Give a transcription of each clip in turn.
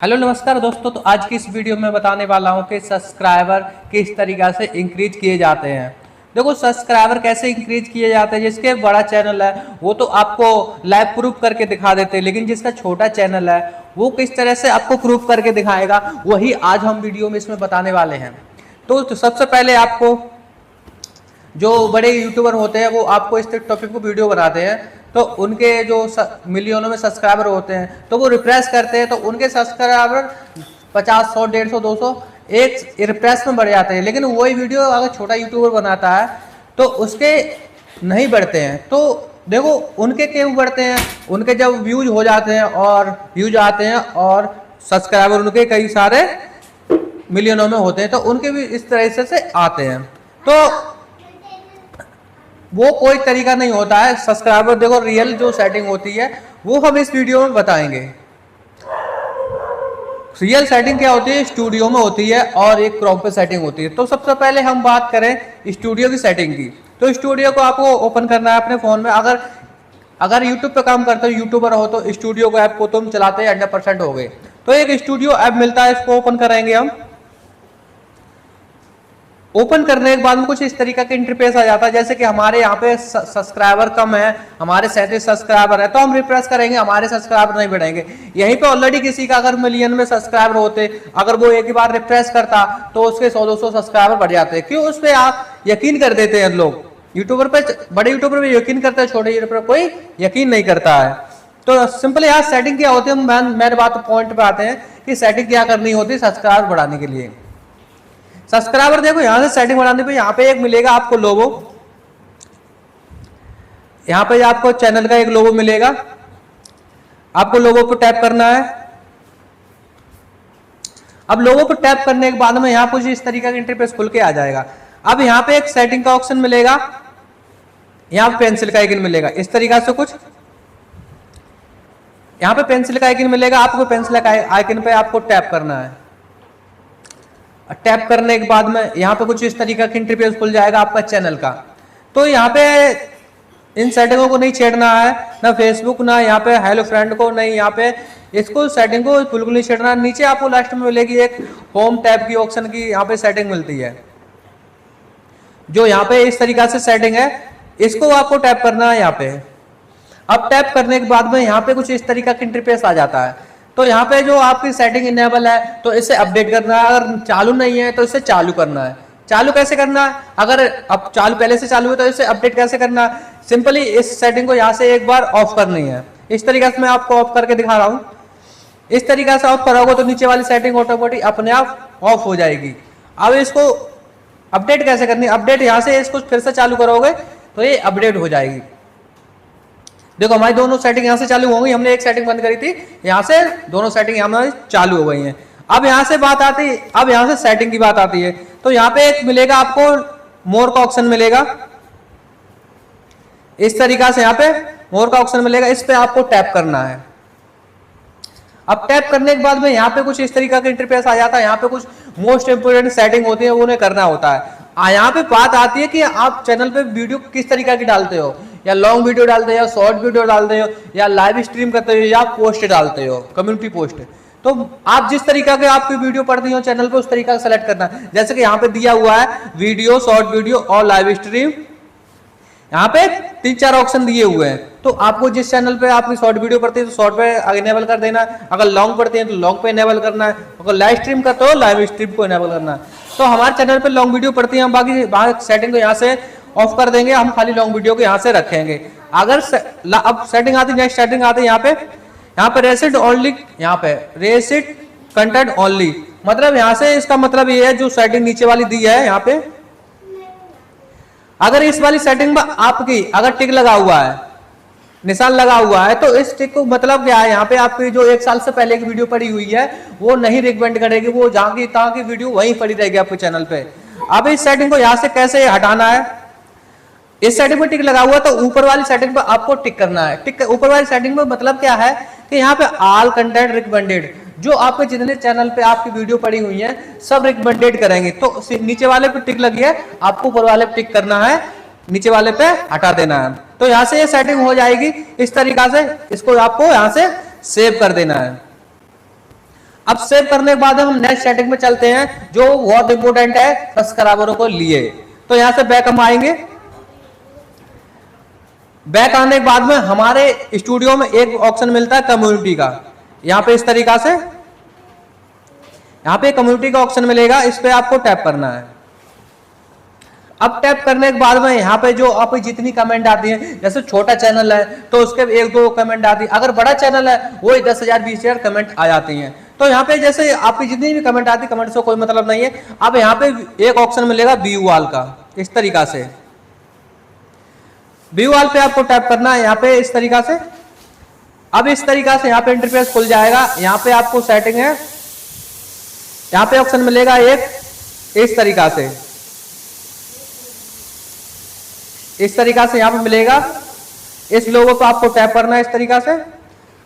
Hello नमस्कार दोस्तों। तो आज की इस वीडियो में बताने वाला हूं कि सब्सक्राइबर किस तरीक़ा से इंक्रीज किए जाते हैं। देखो, सब्सक्राइबर कैसे इंक्रीज किए जाते हैं, जिसके बड़ा चैनल है वो तो आपको लाइव प्रूफ करके दिखा देते हैं, लेकिन जिसका छोटा चैनल है वो किस तरह से आपको प्रूफ करके दिखाएगा, वही आज हम वीडियो में इसमें बताने वाले हैं। तो सबसे पहले आपको, जो बड़े यूट्यूबर होते हैं वो आपको इस टॉपिक को वीडियो बनाते हैं, तो उनके जो मिलियनों में सब्सक्राइबर होते हैं तो वो रिफ्रेश करते हैं, तो उनके सब्सक्राइबर 50, 100, 150, 200 एक रिफ्रेश में बढ़ जाते हैं। लेकिन वही वीडियो अगर छोटा यूट्यूबर बनाता है तो उसके नहीं बढ़ते हैं। तो देखो, उनके क्यों बढ़ते हैं? उनके जब व्यूज हो जाते हैं और व्यूज आते हैं और सब्सक्राइबर उनके कई सारे मिलियनों में होते हैं, तो उनके भी इस तरह से आते हैं। तो वो कोई तरीका नहीं होता है सब्सक्राइबर। देखो, रियल जो सेटिंग होती है वो हम इस वीडियो में बताएंगे। रियल सेटिंग क्या होती है, स्टूडियो में होती है और एक क्रोम पे सेटिंग होती है। तो सबसे पहले हम बात करें स्टूडियो की सेटिंग की। तो स्टूडियो को आपको ओपन करना है अपने फोन में। अगर यूट्यूब पे काम करते हो, यूट्यूबर हो, तो स्टूडियो को ऐप को तुम चलाते 100% हो गए। तो एक स्टूडियो ऐप मिलता है, इसको ओपन करेंगे हम। ओपन करने के बाद में कुछ इस तरीका का इंटरफेस आ जाता है, जैसे कि हमारे यहाँ पे सब्सक्राइबर कम है, हमारे 37 सब्सक्राइबर है, तो हम रिफ्रेश करेंगे, हमारे सब्सक्राइबर नहीं बढ़ेंगे। यहीं पे ऑलरेडी किसी का अगर मिलियन में सब्सक्राइबर होते, अगर वो एक ही बार रिफ्रेश करता तो उसके 100-200 सब्सक्राइबर बढ़ जाते। क्यों? उस पर आप यकीन कर देते हैं लोग। यूट्यूबर पे, बड़े यूट्यूबर पे यकीन करते हैं, छोटे यूट्यूबर पर कोई यकीन नहीं करता है। तो सिंपल यहाँ सेटिंग क्या होती है, मेरे बात पॉइंट पे आते हैं कि सेटिंग क्या करनी होती है सब्सक्राइबर बढ़ाने के लिए। सब्सक्राइबर देखो, यहां से सेटिंग बढ़ाने पे यहाँ पे एक मिलेगा आपको लोगो। यहाँ पे आपको चैनल का एक लोगो मिलेगा, आपको लोगो पे टैप करना है। अब लोगो पे टैप करने के बाद में यहाँ कुछ इस तरीके का इंटरफेस खुल के आ जाएगा। अब यहाँ पे एक सेटिंग का ऑप्शन मिलेगा, यहाँ पे पेंसिल का आइकन मिलेगा इस तरीका से कुछ। यहाँ पे पेंसिल का आइकन मिलेगा, आपको पेंसिल का आइकन पे आपको टैप करना है। टैप करने के बाद में यहाँ पे कुछ इस तरीका का इंटरफेस खुल जाएगा आपका चैनल का। तो यहाँ पे इन सेटिंगों को नहीं छेड़ना है, ना फेसबुक, ना यहाँ पे हेलो फ्रेंड को, नहीं यहाँ पे इसको सेटिंग को बिल्कुल नहीं छेड़ना। नीचे आपको लास्ट में मिलेगी एक होम टैब की ऑप्शन की, यहाँ पे सेटिंग मिलती है, जो यहाँ पे इस तरीका से सेटिंग है, इसको आपको टैप करना है यहाँ पे। अब टैप करने के बाद में यहाँ पे कुछ इस तरीका का इंटरफेस आ जाता है। तो यहाँ पे जो आपकी सेटिंग इनेबल है तो इसे अपडेट करना है, अगर चालू नहीं है तो इसे चालू करना है। चालू कैसे करना है? अगर अब चालू पहले से चालू है तो इसे अपडेट कैसे करना है? सिंपली इस सेटिंग को यहाँ से एक बार ऑफ करनी है। इस तरीके से मैं आपको ऑफ करके दिखा रहा हूँ। इस तरीके से ऑफ करोगे तो नीचे वाली सेटिंग ऑटोमेटिक अपने आप ऑफ हो जाएगी। अब इसको अपडेट कैसे करनी है? अपडेट यहाँ से इसको फिर से चालू करोगे तो ये अपडेट हो जाएगी। देखो, हमारी दोनों सेटिंग यहाँ से चालू हो गई, हमने एक सेटिंग बंद करी थी, यहाँ से दोनों सेटिंग हमारी चालू हो गई हैं। अब यहाँ से बात आती, अब यहाँ से सेटिंग की बात आती है। तो यहाँ पे एक मिलेगा आपको मोर का ऑप्शन मिलेगा, इस तरीका से यहाँ पे मोर का ऑप्शन मिलेगा, इस पे आपको टैप करना है। अब टैप करने के बाद में यहाँ पे कुछ इस तरीका का इंटरफेस आ जाता है। यहाँ पे कुछ मोस्ट इंपोर्टेंट सेटिंग होती है, वो उन्हें करना होता है। यहाँ पे बात आती है कि आप चैनल पे वीडियो किस तरीका की डालते हो, या लॉन्ग वीडियो डालते हो, या शॉर्ट वीडियो डालते हो, या लाइव स्ट्रीम करते हो, या पोस्ट डालते हो, कम्युनिटी पोस्ट। तो आप जिस तरीका के आपकी वीडियो पड़ती हो चैनल पे, उस तरीका का सेलेक्ट करना है। जैसे कि यहाँ पे दिया हुआ है वीडियो, शॉर्ट वीडियो और लाइव स्ट्रीम। यहाँ पे 3-4 ऑप्शन दिए हुए हैं। तो आपको जिस चैनल पे आपकी शॉर्ट वीडियो पड़ती है तो शॉर्ट पे इनेबल कर देना है, अगर लॉन्ग पड़ती है तो लॉन्ग पे इनेबल करना है, अगर लाइव स्ट्रीम करते हो लाइव स्ट्रीम को इनेबल करना है। तो हमारे चैनल पे लॉन्ग वीडियो पड़ती है, हम बाकी सेटिंग को यहाँ से ऑफ कर देंगे, हम खाली लॉन्ग वीडियो को यहाँ से रखेंगे। अगर अब सेटिंग आती, नेक्स्ट सेटिंग आती है यहाँ पे रेसिड ओनली, यहाँ पे रेसिड कंटेंट ओनली, मतलब यहाँ से इसका मतलब ये है, जो सेटिंग नीचे वाली दी है यहाँ पे, अगर इस वाली सेटिंग में आपकी अगर टिक लगा हुआ है, निशान लगा हुआ है, तो इस टिक को मतलब क्या है, यहाँ पे आपकी जो 1 साल से पहले की वीडियो पड़ी हुई है वो नहीं रिकमेंड करेगी, वो जहां की तहां की वीडियो वहीं पड़ी रहेगी आपके चैनल पे। अब इस सेटिंग को यहाँ से कैसे हटाना है? इस सेटिंग में टिक लगा हुआ तो ऊपर वाली सेटिंग पर आपको टिक करना है। टिक ऊपर वाली सेटिंग में मतलब क्या है कि यहाँ पे ऑल कंटेंट रिकमेंडेड, जो आपके जितने चैनल पे आपकी वीडियो पड़ी हुई है सब रिकमेंडेड करेंगे। तो नीचे वाले पे टिक लगी है, आपको ऊपर वाले पे टिक करना है, नीचे वाले पे हटा देना है। तो यहाँ से ये सेटिंग हो जाएगी इस तरीका से। इसको आपको यहाँ से सेव कर देना है। अब सेव करने के बाद हम नेक्स्ट सेटिंग में चलते हैं जो बहुत इंपॉर्टेंट है सब्सक्राइबरों को लिए। तो यहां से बैक हम आएंगे। बैक आने के बाद में हमारे स्टूडियो में एक ऑप्शन मिलता है कम्युनिटी का। यहां पे इस तरीका से यहां पे कम्युनिटी का ऑप्शन मिलेगा, इस पे आपको टैप करना है। अब टैप करने के बाद में यहाँ पे जो आप जितनी कमेंट आती है, जैसे छोटा चैनल है तो उसके 1-2 कमेंट आती है, अगर बड़ा चैनल है वो 10,000 20,000 कमेंट आ जाती हैं। तो यहाँ पे जैसे आपकी जितनी भी कमेंट आती है, कमेंट से कोई मतलब नहीं है। अब यहाँ पे एक ऑप्शन मिलेगा व्यू वॉल का, इस तरीका से व्यू वॉल पे आपको टैप करना है यहाँ पे इस तरीका से। अब इस तरीका से यहाँ पे इंटरफेस खुल जाएगा। यहाँ पे आपको सेटिंग है, यहाँ पे ऑप्शन मिलेगा एक इस तरीका से, इस तरीका से यहाँ पे मिलेगा। इस लोगो पे आपको टैप करना है इस तरीका से।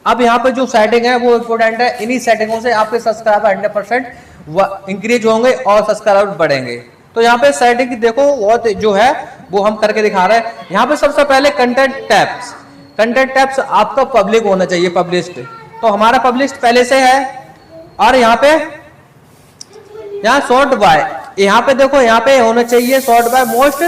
अब यहाँ पे जो सेटिंग है वो इंपॉर्टेंट है, इन्हीं सेटिंगों से आपके सब्सक्राइबर 100% इंक्रीज होंगे और सब्सक्राइबर बढ़ेंगे। तो यहाँ पे सेटिंग देखो बहुत जो है वो हम करके दिखा रहे हैं। यहाँ पे सबसे पहले कंटेंट टैब्स आपका पब्लिक होना चाहिए, पब्लिश्ड। तो हमारा पब्लिश्ड पहले से है। और यहाँ पे यहाँ शॉर्ट बाय, यहाँ पे देखो यहाँ पे होना चाहिए शॉर्ट बाय मोस्ट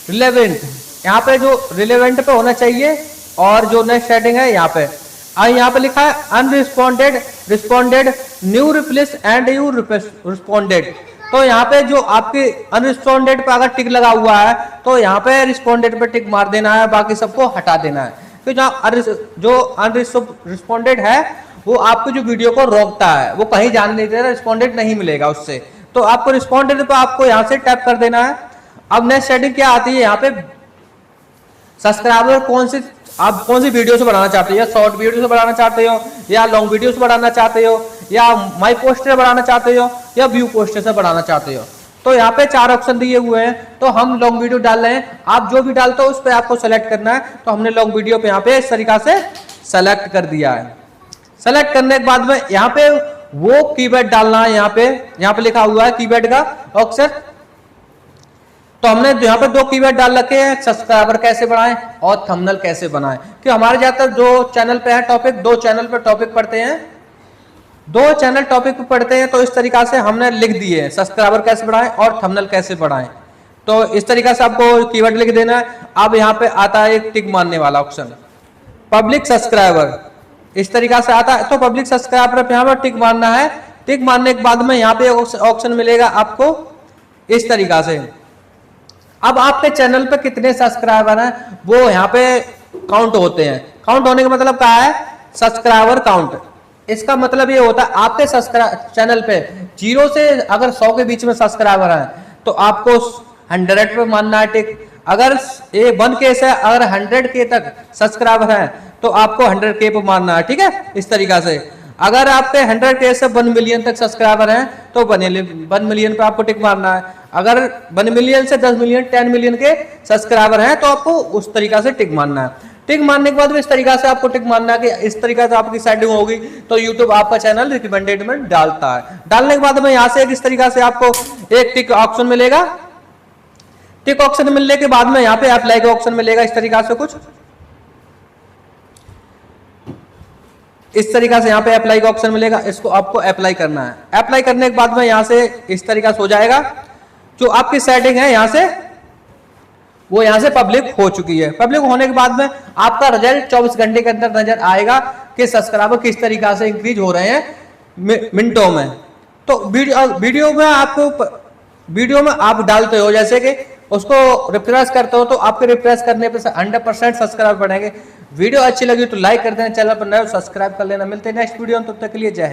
रिलेवेंट, यहाँ पे जो रिलेवेंट पे होना चाहिए। और जो नेक्स्ट सेटिंग है यहाँ पे यहाँ पे लिखा है unresponded, responded, new replace and you responded. तो यहाँ पे जो आपके अनरिस्पॉन्डेड पे अगर टिक लगा हुआ है तो यहाँ पे रिस्पॉन्डेड पे टिक मार देना है, बाकी सबको हटा देना है। तो जो अनरिस्पॉन्डेड है वो आपको जो वीडियो को रोकता है, वो कहीं जाने नहीं देता, रिस्पॉन्डेड नहीं मिलेगा उससे। तो आपको रिस्पॉन्डेड पे आपको यहाँ से टैप कर देना है। अब नेक्स्ट सेटिंग क्या आती है, यहाँ पे सब्सक्राइबर आप कौन सी वीडियो से बढ़ाना चाहते हो, या शॉर्ट वीडियो से बढ़ाना चाहते हो, या लॉन्ग वीडियो से बढ़ाना चाहते हो, या माई पोस्टर से बढ़ाना चाहते हो, या व्यू पोस्टर से बढ़ाना चाहते हो। तो यहाँ पे 4 ऑप्शन दिए हुए हैं। तो हम लॉन्ग वीडियो डाल रहे हैं, आप जो भी डालते हो उस पर आपको सेलेक्ट करना है। तो हमने लॉन्ग वीडियो पे यहाँ पे इस तरीका से सेलेक्ट कर दिया है। सेलेक्ट करने के बाद में यहाँ पे वो कीवर्ड डालना है, यहाँ पे लिखा हुआ है कीवर्ड का ऑप्शन। तो हमने यहाँ पे 2 कीवर्ड डाल रखे हैं, सब्सक्राइबर कैसे बढ़ाएं और थंबनेल कैसे बनाएं। कि हमारे ज्यादातर जो चैनल पे है टॉपिक, 2 चैनल पे टॉपिक पढ़ते हैं, 2 चैनल टॉपिक पे पढ़ते हैं। तो इस तरीका से हमने लिख दिए हैं सब्सक्राइबर कैसे बढ़ाएं और थंबनेल कैसे बढ़ाएं। तो इस तरीका से आपको कीवर्ड लिख देना है। अब यहाँ पे आता है एक टिक मारने वाला ऑप्शन, पब्लिक सब्सक्राइबर, इस तरीका से आता है। तो पब्लिक सब्सक्राइबर पे यहाँ पर टिक मारना है। टिक मारने के बाद में यहाँ पे ऑप्शन मिलेगा आपको इस तरीका से। अब आपके चैनल पे कितने सब्सक्राइबर हैं वो यहाँ पे काउंट होते हैं। काउंट होने का मतलब क्या है, सब्सक्राइबर काउंट। इसका मतलब ये होता है आपके चैनल पे 0 से अगर 100 के बीच में सब्सक्राइबर हैं तो आपको 100 पे मानना है टिक। अगर ये 1K से अगर 100K तक सब्सक्राइबर हैं तो आपको 100K पे मानना है, ठीक है। इस तरीका से अगर आपके 100K से 1 मिलियन तक सब्सक्राइबर हैं तो 1 मिलियन पे आपको टिक मारना है। अगर 1 मिलियन से 10 मिलियन 10 मिलियन के सब्सक्राइबर हैं तो आपको उस तरीका से टिक मारना है। टिक मारने के बाद इस तरीका से आपको टिक मारना है कि इस तरीका से आपकी सेटिंग होगी तो YouTube आपका चैनल रिकमेंडेड में डालता है। डालने के बाद में यहाँ से इस तरीका से आपको एक टिक ऑप्शन मिलेगा। टिक ऑप्शन मिलने के बाद में यहाँ पे अप्लाई का ऑप्शन मिलेगा इस तरीका से कुछ इस तरीका से यहाँ पे अप्लाई का ऑप्शन मिलेगा। इसको आपको अप्लाई करना है। अप्लाई करने के बाद में यहाँ से इस तरीका से हो जाएगा। जो आपकी सेटिंग है यहाँ से वो यहाँ से पब्लिक हो चुकी है। पब्लिक होने के बाद में आपका रिजल्ट 24 घंटे के अंदर नजर आएगा कि सब्सक्राइबर किस तरीका से इंक्रीज हो रहे हैं मिनटों में। तो वीडियो में आप डालते हो, जैसे कि उसको रिफ्रेश करते हो तो आपके रिफ्रेश करने पे 100% सब्सक्राइबर बढ़ेंगे। वीडियो अच्छी लगी तो लाइक कर देना, चैनल पर नए सब्सक्राइब कर लेना। मिलते हैं नेक्स्ट वीडियो में, तब तक के लिए जय हिंद।